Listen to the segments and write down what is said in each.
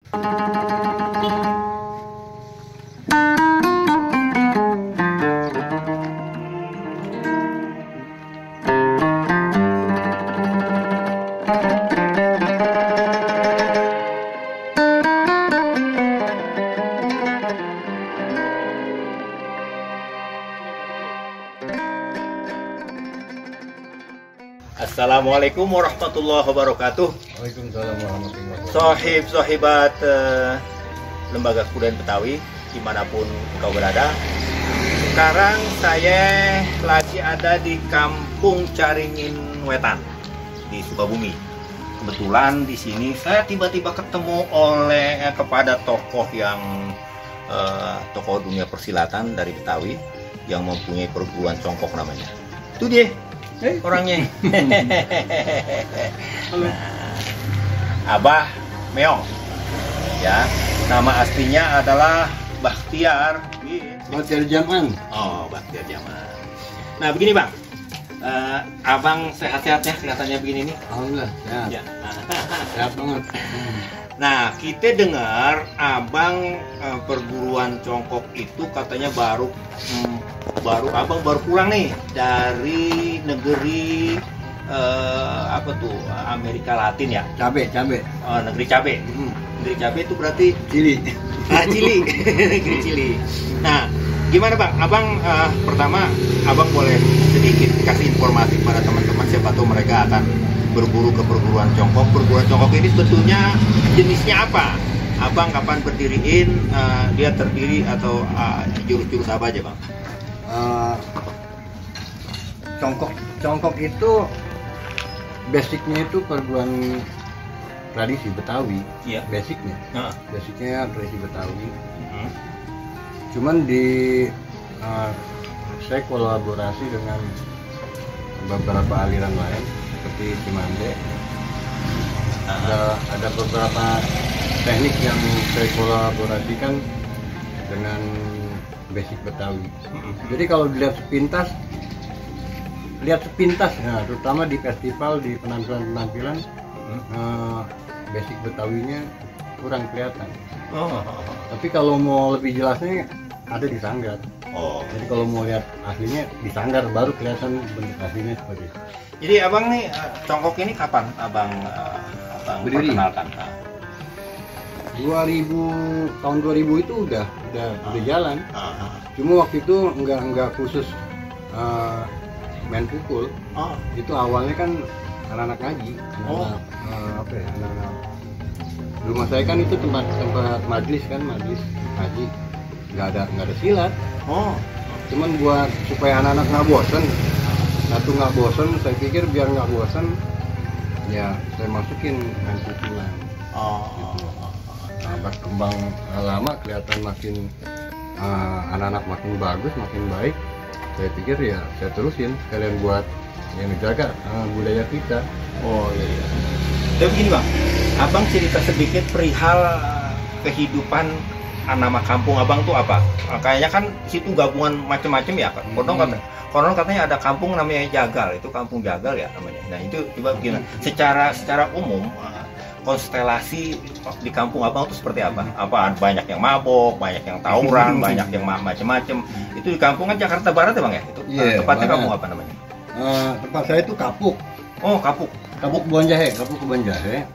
Assalamualaikum warahmatullahi wabarakatuh. Waalaikumsalam warahmatullahi wabarakatuh. Sohib-sohibat Lembaga Kebudayaan Betawi dimanapun kau berada. Sekarang saya lagi ada di Kampung Caringin Wetan di Sukabumi. Kebetulan di sini saya tiba-tiba ketemu kepada tokoh yang tokoh dunia persilatan dari Betawi yang mempunyai perguruan congkok namanya. Itu dia. Orangnya. Nah, Abah Meong. Ya, nama aslinya adalah Bakhtiar Jaman. Oh, Bakhtiar Jaman. Nah, begini Bang. Abang sehat-sehat ya kelihatannya begini nih. Alhamdulillah, sehat. Ya. Sehat banget. Nah, kita dengar Abang perguruan congkok itu katanya baru Abang baru pulang nih dari negeri Amerika Latin ya? Cabe. Oh, negeri cabe. Negeri cabe itu berarti Cili. Cili. Negeri Cili. Nah, gimana Bang? Abang pertama Abang boleh sedikit kasih informasi kepada teman-teman, siapa tahu mereka akan berburu ke perguruan congkok. Perguruan congkok ini sebetulnya jenisnya apa? Abang kapan berdiriin? Dia terdiri atau jurus-jurus apa aja Bang? Congkok itu basicnya itu perguruan tradisi Betawi. Iya. Basicnya tradisi Betawi. Cuman saya kolaborasi dengan beberapa aliran lain seperti Cimande. Ada beberapa teknik yang saya kolaborasikan dengan basic Betawi. Jadi kalau dilihat sepintas, nah, terutama di festival, di penampilan basic Betawinya kurang kelihatan. Tapi kalau mau lebih jelasnya ada di Sanggar. Jadi kalau mau lihat aslinya di Sanggar baru kelihatan bentuk aslinya seperti itu. Jadi Abang nih congkok ini kapan Abang berdiri? Perkenalkan? 2000 itu udah jalan. Cuma waktu itu nggak khusus main pukul. Itu awalnya kan anak-anak ngaji. Anak-anak rumah saya kan itu tempat majlis ngaji. Nggak ada silat. Cuman buat supaya anak-anak nggak bosen, saya pikir biar nggak bosen, ya saya masukin main pukulan. Gitu. Nah, berkembang lama kelihatan makin anak-anak makin bagus, makin baik. Saya pikir ya saya terusin sekalian buat yang menjaga budaya kita. Iya. Tapi begini Bang, Abang cerita sedikit perihal kehidupan nama kampung Abang tuh apa? Kayaknya kan situ gabungan macam-macam ya. Konon katanya ada kampung namanya Jagal, itu kampung Jagal ya namanya. Nah itu coba gimana? Secara umum konstelasi di kampung Abang itu seperti apa? Apa banyak yang mabok, banyak yang tawuran, banyak yang macam-macam? Itu di kampungan Jakarta Barat ya Bang ya? Itu tempatnya kampung apa namanya? Tempat saya itu Kapuk. Kapuk Kebun Jahe.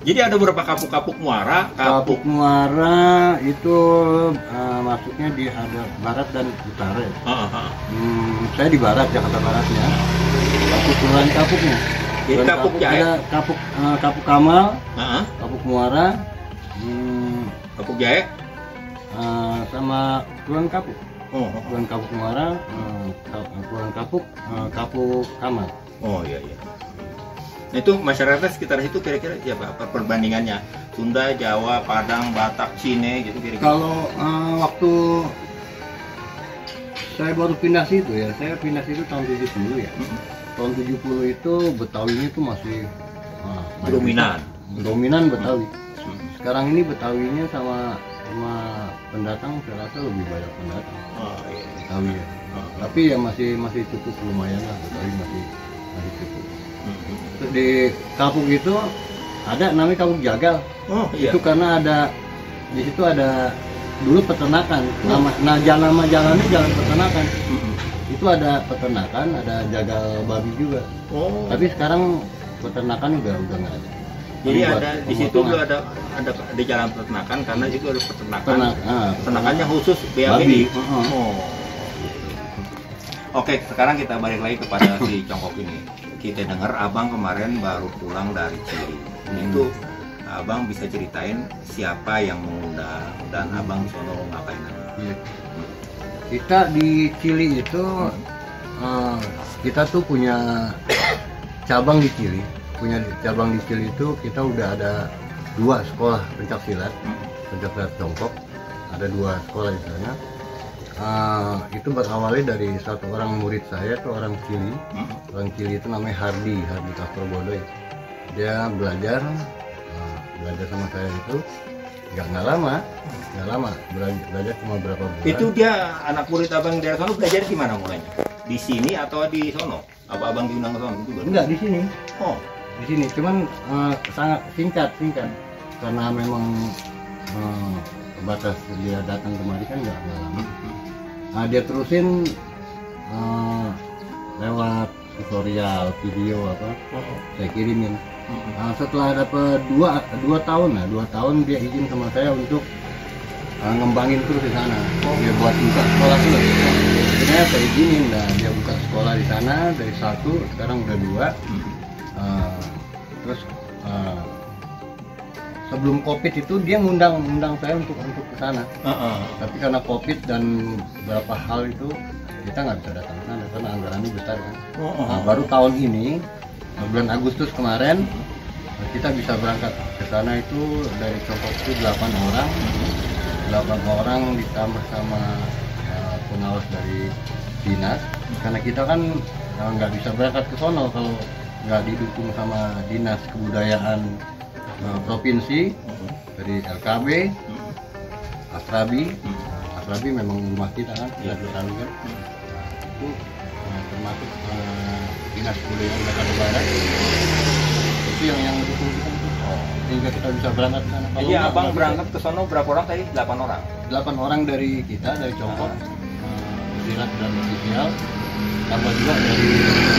Jadi ada beberapa kapuk muara. Kapuk muara itu masuknya di ada barat dan utara. Saya di barat, Jakarta Baratnya. Kelurahan Kapuknya. Jadi Kapuk Jahe. Ada Kapuk Kamal, Kapuk Muara, Kapuk Jahe, sama Kelurahan Kapuk. Kelurahan Kapuk Muara, Kelurahan Kapuk Kamal. Iya. Nah, itu masyarakat sekitar situ kira-kira ya apa perbandingannya? Sunda, Jawa, Padang, Batak, Cine gitu kira-kira. Kalau waktu saya baru pindah situ ya, saya pindah situ tahun 70 ya. Tahun 70 itu Betawinya itu masih dominan Betawi. Sekarang ini Betawinya sama pendatang saya rasa lebih banyak pendatang. Betawi ya. Tapi ya masih cukup lumayan lah, Betawi masih cukup. Terus di Kapuk itu ada namanya Kapuk Jagal. Itu karena ada di situ ada dulu peternakan. Nama jalannya jalan peternakan. Itu ada peternakan, ada jagal babi juga. Tapi sekarang peternakan udah nggak ada. Jadi ada di situ dulu ada jalan peternakan karena itu ada peternakan. Peternakannya khusus babi. Oke, sekarang kita balik lagi kepada si Congkok ini. Kita dengar abang kemarin baru pulang dari Chili. Itu abang bisa ceritain siapa yang mengundang dan abang di sono ngapain? Iya. Kita di Chili itu kita tuh punya cabang di Chili. Punya cabang di Chili itu kita udah ada 2 sekolah pencaksilat, pencaksilat Congkok. Ada 2 sekolah di sana. Itu berawali dari satu orang murid saya tuh orang Chili. Orang Chili itu namanya Hardy Kastrobodoy. Dia belajar sama saya itu nggak lama, belajar cuma berapa bulan. Itu dia anak murid abang dari sono belajar di mana mulainya? Di sini atau di sono? Apa abang diundang ke sono juga? Enggak, di sini. Oh, di sini. Cuman sangat singkat karena memang batas dia datang kemari kan nggak lama. Nah, dia terusin lewat tutorial video saya kirimin. Setelah dapat 2 tahun, 2 tahun dia izin sama saya untuk ngembangin terus di sana. Dia buat buka sekolah dulu. Akhirnya saya izinin, dia buka sekolah di sana dari 1 sekarang udah 2. Terus sebelum COVID itu dia ngundang saya untuk ke sana. Tapi karena COVID dan beberapa hal itu kita nggak bisa datang ke sana karena anggarannya besar kan. Nah, baru tahun ini bulan Agustus kemarin kita bisa berangkat ke sana itu dari Congkok itu 8 orang ditambah sama pengawas dari dinas. Karena kita kan nggak bisa berangkat ke sono kalau nggak didukung sama dinas kebudayaan provinsi dari LKB, Asrabi memang rumah kita kan, kita kan. Itu termasuk dinas kebudayaan Jakarta Barat. Itu yang dukung kita sehingga kita bisa berangkat ke sana. Jadi abang berangkat ke sono berapa orang tadi? 8 orang. 8 orang dari kita, dari Congkok, dinas dan sosial, tambah juga dari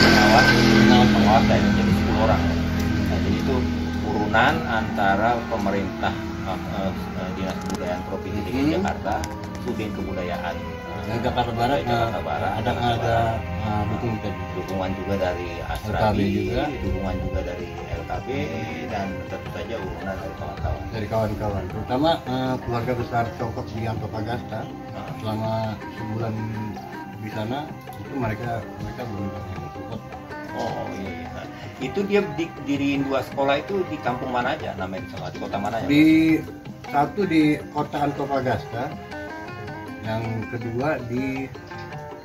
pengawas dari jadi 10 orang. Nah, jadi itu urunan antara pemerintah dinas kebudayaan provinsi DKI Jakarta, Sudin Kebudayaan Jakarta Barat, ada dukungan juga dari Asrabi, dukungan juga dari LKB, dan tentu saja urunan dari kawan-kawan. Terutama keluarga besar Congkok di Antofagasta. Selama sebulan di sana itu mereka belum support. Oh iya. Nah, itu dia diriin 2 sekolah itu di kampung mana aja namanya, di kota mana aja? Satu di kota Antofagasta, yang kedua di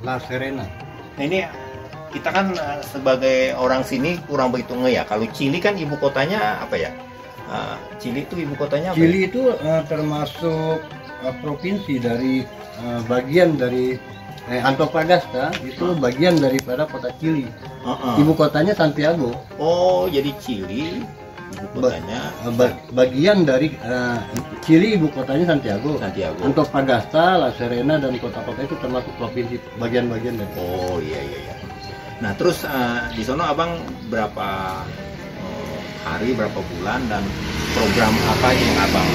La Serena. Nah, ini kita kan sebagai orang sini kurang begitu ya. Kalau Chili kan ibu kotanya apa ya? Chili itu ibu kotanya apa? Chili itu termasuk provinsi dari bagian dari Antofagasta, itu bagian daripada kota Chili. Ibu kotanya Santiago. Oh, jadi Chili ibu kotanya bagian dari Chili, ibu kotanya Santiago. Antofagasta, La Serena dan kota-kota itu termasuk provinsi bagian-bagian dari. Oh iya. Nah terus di sono abang berapa hari, berapa bulan, dan program apa yang abang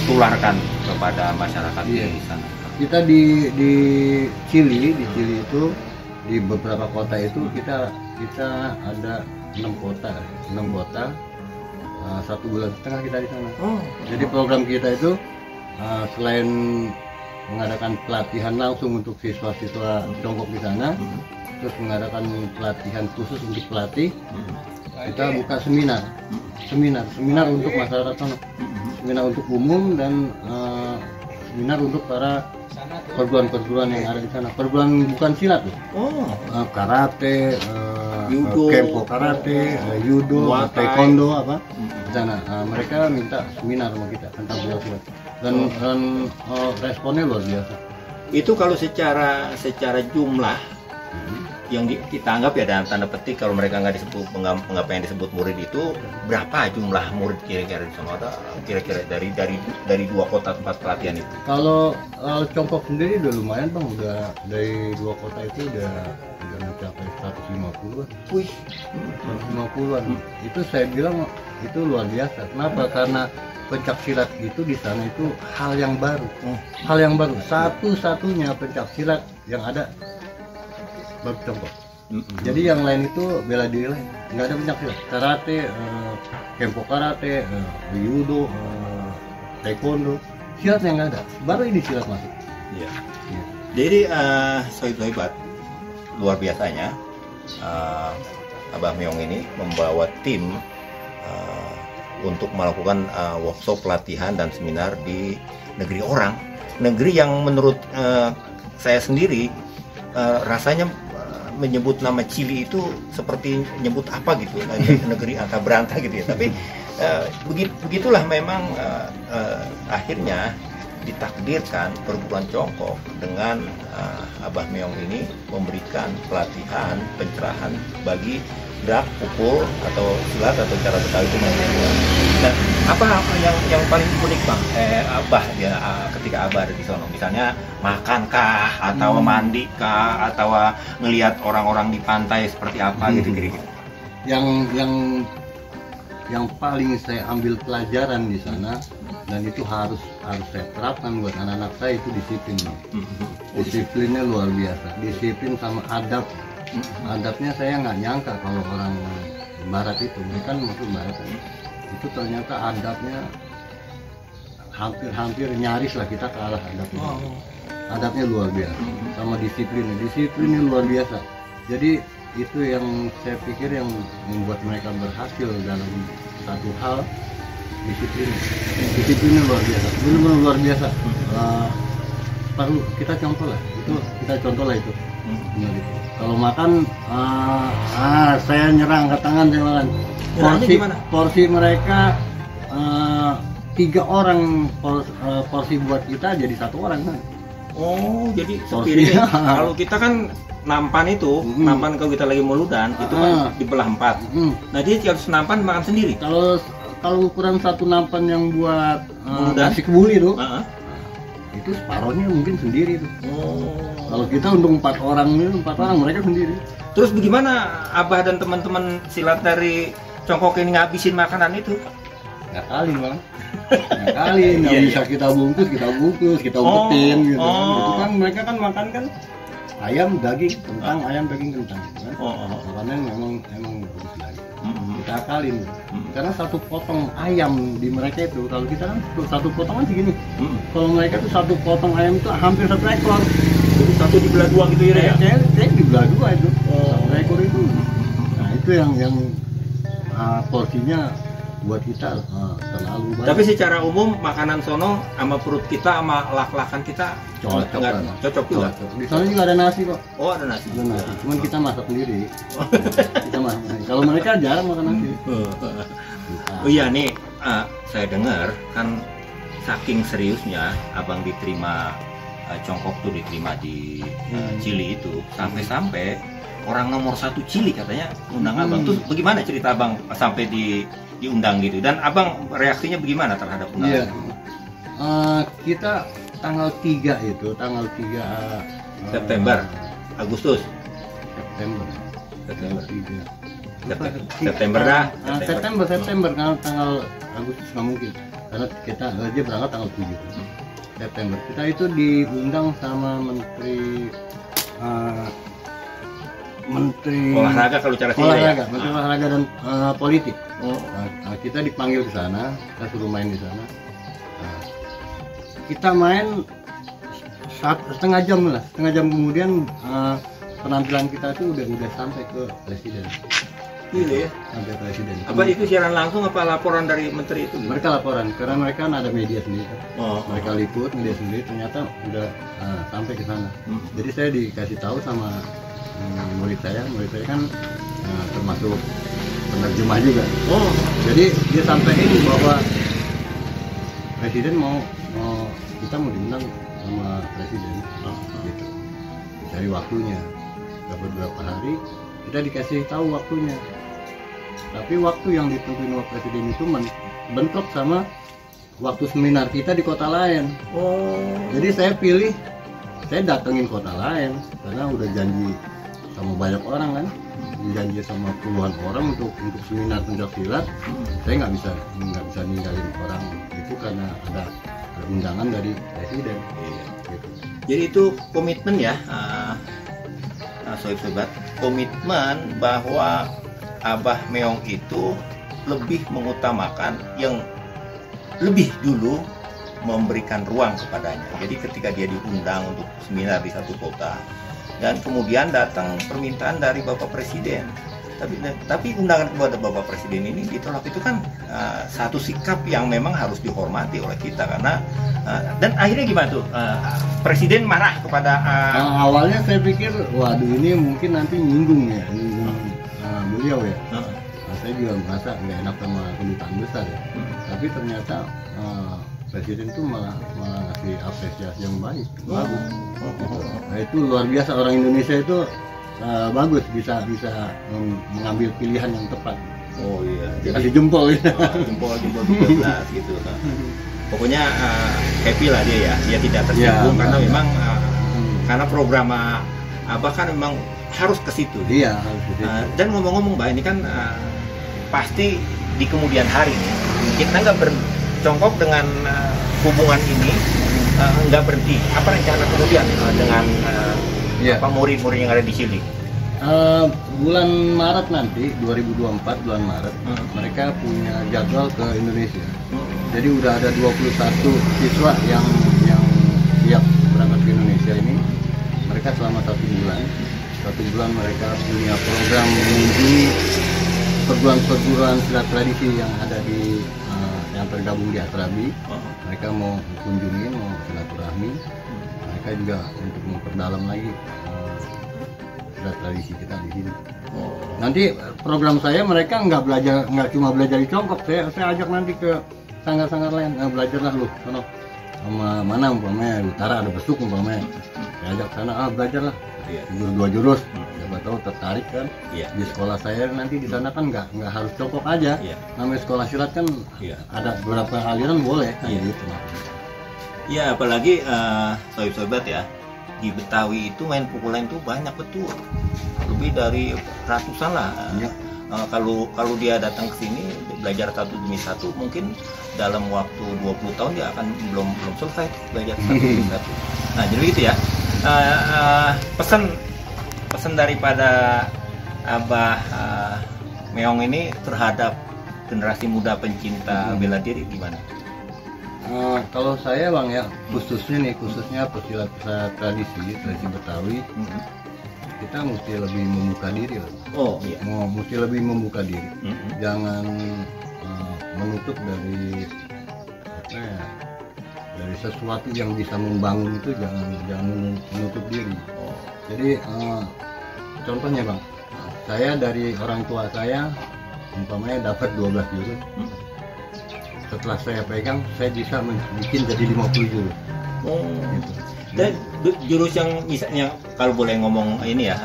tularkan kepada masyarakat di sana? Kita di Chili itu di beberapa kota itu kita ada 6 kota. 1,5 bulan kita di sana. Jadi program kita itu selain mengadakan pelatihan langsung untuk siswa-siswa Congkok di sana, terus mengadakan pelatihan khusus untuk pelatih, kita buka seminar untuk masyarakat sana, seminar untuk umum dan seminar untuk para perguruan-perguruan yang ada di sana. Perguruan bukan silat loh. Karate, judo, kempo karate, judo, taekwondo di sana. Mereka minta seminar sama kita tentang silat dan responnya luar biasa. Itu kalau secara jumlah yang kita anggap ya dalam tanda petik kalau mereka nggak disebut mengapa yang disebut murid itu berapa jumlah murid kira-kira di sana, ada kira-kira dari 2 kota tempat pelatihan itu? Kalau Congkok sendiri udah lumayan Bang, udah dari 2 kota itu udah mencapai 150-an. Wih, 150-an. Itu saya bilang itu luar biasa. Kenapa? Karena pencak silat itu di sana itu hal yang baru. Hal yang baru. Satu-satunya pencak silat yang ada baru Congkok. Jadi yang lain itu bela diri lain, nggak ada pencak silat. Karate, kempo karate, judo, taekwondo, silat yang nggak ada. Baru ini silat masuk. Iya. Jadi sohib-sohibat, luar biasanya Abah Meong ini membawa tim untuk melakukan workshop pelatihan dan seminar di negeri orang, negeri yang menurut saya sendiri rasanya menyebut nama Chili itu seperti menyebut apa gitu, negeri angka berantah gitu ya. Tapi begitulah memang akhirnya ditakdirkan perguruan Congkok dengan Abah Meong ini memberikan pelatihan pencerahan bagi gerak, pukul atau silat atau cara bekal itu mahasiswa. Dan apa yang paling unik Bang? Abah ya ketika Abah ada di sana, misalnya makankah atau mandikah atau melihat orang-orang di pantai seperti apa gitu kira-kira? Yang paling saya ambil pelajaran di sana dan itu harus saya terapkan buat anak-anak saya itu disiplin. Disiplinnya luar biasa. Disiplin sama adab. Adabnya saya nggak nyangka kalau orang Barat itu, mereka masuk Barat itu ternyata adabnya hampir nyaris lah kita kalah adabnya. Adabnya luar biasa, sama disiplinnya luar biasa. Jadi itu yang saya pikir yang membuat mereka berhasil dalam satu hal, disiplinnya luar biasa, benar-benar luar biasa. Perlu kita contoh lah, itu. Kalau makan, saya nyerang ke tangan saya makan. Porsi mereka 3 orang porsi buat kita jadi 1 orang kan. Oh, jadi sepiring. Kalau kita kan nampan itu, nampan kalau kita lagi muludan itu kan dibelah 4. Nah, dia harus nampan makan sendiri. Kalau ukuran 1 nampan yang buat nasi kebuli tuh, itu separohnya mungkin sendiri tuh. Kalau kita untuk 4 orang mereka sendiri. Terus bagaimana Abah dan teman-teman silat dari Congkok ini ngabisin makanan itu? Ngakalin Bang. Ngakalin, nggak bisa kita bungkus, kita umpetin gitu. Itu kan mereka kan makan kan ayam, daging, kentang, ayam, daging, kentang. Kan? Makannya memang bagus lagi. Kita akalin. Karena 1 potong ayam di mereka itu, kalau kita kan 1 potongan segini. Kalau mereka tuh 1 potong ayam itu hampir 1 ekor. Jadi 1 dibelah 2 gitu ya? Saya dibelah 2 itu. 1 ekor itu. Nah itu yang porsinya buat kita terlalu banyak. Tapi secara umum makanan sono sama perut kita sama lak-lakan kita cocok juga. Di sana juga ada nasi kok. Oh, ada nasi. Ada nasi. Cuman kita masak sendiri. Kita masak sendiri. Kalau mereka jarang makan nasi. Oh iya nih, saya dengar kan saking seriusnya Abang diterima Congkok tuh diterima di Chili itu sampai orang nomor 1 Chili katanya undang Abang tuh. Bagaimana cerita Abang sampai diundang gitu, dan Abang reaksinya bagaimana terhadap undangan? Kita tanggal 3 September, Agustus, September tanggal Agustus nggak mungkin karena kita aja berangkat tanggal 7 September. Kita itu diundang sama Menteri olahraga kalau cara olahraga, Menteri olahraga dan politik. Kita dipanggil ke sana, kita suruh main di sana. Kita main setengah jam kemudian penampilan kita itu udah sampai ke presiden. Iya ya. Sampai presiden. Apa itu siaran langsung apa laporan dari menteri itu? Mereka laporan karena mereka ada media sendiri. Mereka liput media sendiri, ternyata udah sampai ke sana. Jadi saya dikasih tahu sama murid saya kan termasuk penerjemah juga. Jadi dia sampaikan bahwa presiden kita mau diundang sama presiden gitu. Cari waktunya. dapat berapa hari, kita dikasih tahu waktunya. Tapi waktu yang ditentuin oleh presiden itu bentrok sama waktu seminar kita di kota lain. Jadi saya pilih, saya datengin kota lain karena udah janji sama banyak orang kan, janji sama puluhan orang untuk seminar pencaksilat. Saya nggak bisa ninggalin orang itu karena ada undangan dari presiden. Gitu. Jadi itu komitmen ya, sobat, komitmen bahwa Abah Meong itu lebih mengutamakan yang lebih dulu memberikan ruang kepadanya. Jadi ketika dia diundang untuk seminar di satu kota dan kemudian datang permintaan dari Bapak Presiden, tapi undangan kepada Bapak Presiden ini ditolak, itu kan satu sikap yang memang harus dihormati oleh kita karena dan akhirnya gimana tuh, Presiden marah kepada awalnya saya pikir waduh ini mungkin nanti nyinggung beliau ya. Saya juga merasa nggak enak sama kedutaan besar ya. Tapi ternyata presiden tuh malah ngasih apresiasi yang bagus. Nah, itu luar biasa, orang Indonesia itu bagus, bisa mengambil pilihan yang tepat. Oh iya. Kasih jempol ya. Jempol 13 gitu. Pokoknya happy lah dia ya. Dia tidak tersinggung karena memang karena program Abah kan memang harus ke situ. Iya, harus ke situ. Dan ngomong-ngomong Mbak, ini kan pasti di kemudian hari kita nggak bercongkok dengan hubungan ini, nggak berhenti. Apa rencana kemudian dengan murid-murid yang ada di Chili? Bulan Maret nanti 2024 bulan Maret mereka punya jadwal ke Indonesia. Jadi udah ada 21 siswa yang siap berangkat ke Indonesia ini. Mereka selama 1 bulan mereka punya program mengunjungi perguruan silat tradisi yang ada di yang tergabung di Atrabi. Mereka mau kunjungi, mau silaturahmi. Mereka juga untuk memperdalam lagi silat tradisi kita di sini. Nanti program saya mereka nggak cuma belajar di Congkok. Saya ajak nanti ke sanggar-sanggar lain, belajarlah lu sono sama mana umpamanya utara ada besuk umpamanya. Saya ajak sana belajarlah. Dua jurus, siapa tahu tertarik kan. Di sekolah saya nanti di sana kan nggak harus Congkok aja. Namanya sekolah silat kan ada beberapa aliran boleh kan gitu. Ya apalagi sobat ya, di Betawi itu main pukulan itu banyak betul, lebih dari ratusan lah. Kalau dia datang ke sini belajar satu demi satu, mungkin dalam waktu 20 tahun dia akan belum selesai belajar satu demi satu. Nah jadi begitu ya. Pesan daripada Abah Meong ini terhadap generasi muda pencinta bela diri gimana? Kalau saya Bang ya, khususnya pesilat tradisi Betawi, kita mesti lebih membuka diri lah. Mesti lebih membuka diri. Jangan menutup dari sesuatu yang bisa membangun itu, jangan menutup diri. Jadi contohnya Bang, saya dari orang tua saya umpamanya dapat 12 jurus. Setelah saya pegang, saya bisa bikin jadi 50 jurus. Gitu. Dan jurus yang misalnya kalau boleh ngomong ini ya,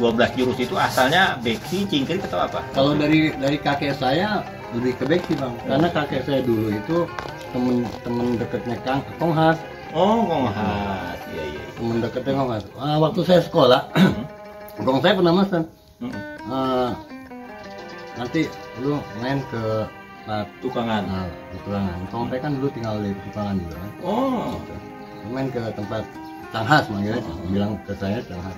12 jurus itu asalnya beksi, cingkrik atau apa? Kalau dari kakek saya lebih ke beksi Bang, karena kakek saya dulu itu temen dekatnya Kong Has. Kong Has, iya. Temen dekatnya Kong Has. Waktu saya sekolah, Kong saya pernah mesen. Nanti lu main ke tukangan. Kong saya kan dulu tinggal di tukangan juga kan. Gitu. Main ke tempat Cang Has manggilnya, bilang ke saya Cang Has.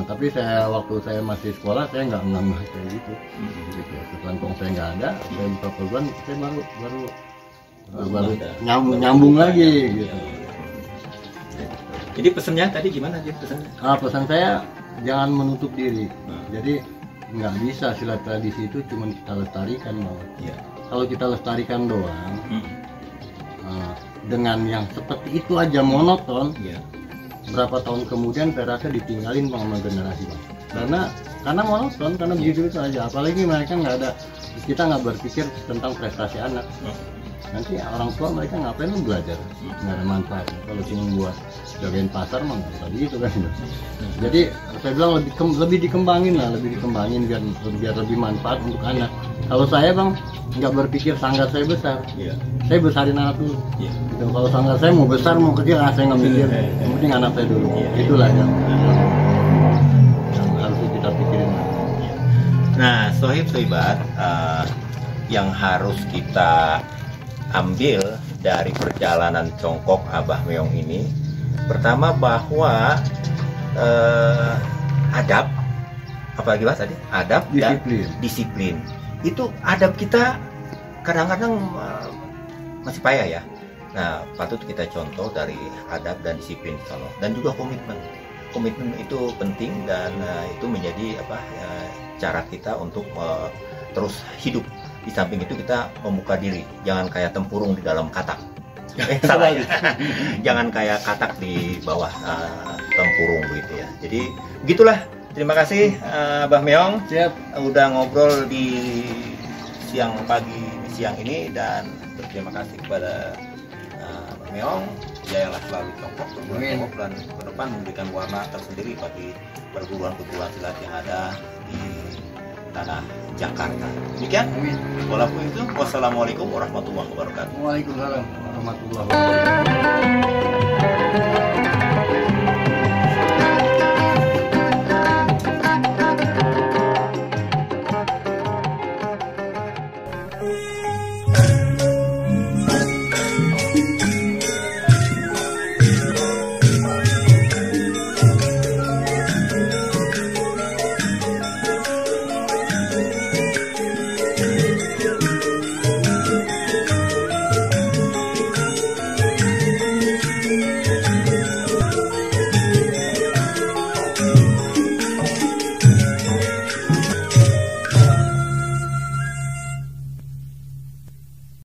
Tapi waktu saya masih sekolah saya nggak kayak gitu. Setelah Kong saya nggak ada, saya buka perguruan, saya baru nyambung lagi gitu. Jadi pesannya tadi gimana aja pesannya? Pesan saya jangan menutup diri. Jadi nggak bisa silat tradisi itu cuma kita lestarikan Kalau kita lestarikan doang dengan yang seperti itu aja monoton, berapa tahun kemudian saya rasa ditinggalin sama generasi Bang. Karena monoton, karena begitu aja. Apalagi mereka kita nggak berpikir tentang prestasi anak. nanti orang tua mereka ngapain lu belajar, nggak ada manfaat. Kalau cuma buat jagain pasar mah nggak usah gitu kan. Jadi saya bilang lebih dikembangin lah, biar lebih manfaat untuk anak. Kalau saya bang nggak berpikir sanggar saya besar, saya besarin anak dulu. Gitu. Kalau sanggar saya mau besar mau kecil, saya nggak mikir, yang penting anak saya dulu. Itulah yang harus kita pikirin. Nah, sohib-sohibat, yang harus kita ambil dari perjalanan congkok Abah Meong ini, pertama bahwa adab, apalagi Mas tadi, adab dan disiplin. Itu adab kita kadang-kadang masih payah ya. Nah, patut kita contoh dari adab dan disiplin dan juga komitmen. Komitmen itu penting dan itu menjadi cara kita untuk terus hidup. Di samping itu kita membuka diri, jangan kayak tempurung di dalam katak. Salah ya. Jangan kayak katak di bawah tempurung begitu ya. Jadi begitulah. Terima kasih Abah Meong. Siap. Udah ngobrol di siang ini dan berterima kasih kepada Abah Meong. Jayalah selalu congkok dan ke depan memberikan warna tersendiri bagi perguruan-perguruan silat yang ada di tanah Jakarta. Demikian. Wassalamualaikum warahmatullahi wabarakatuh. Waalaikumsalam warahmatullahi wabarakatuh.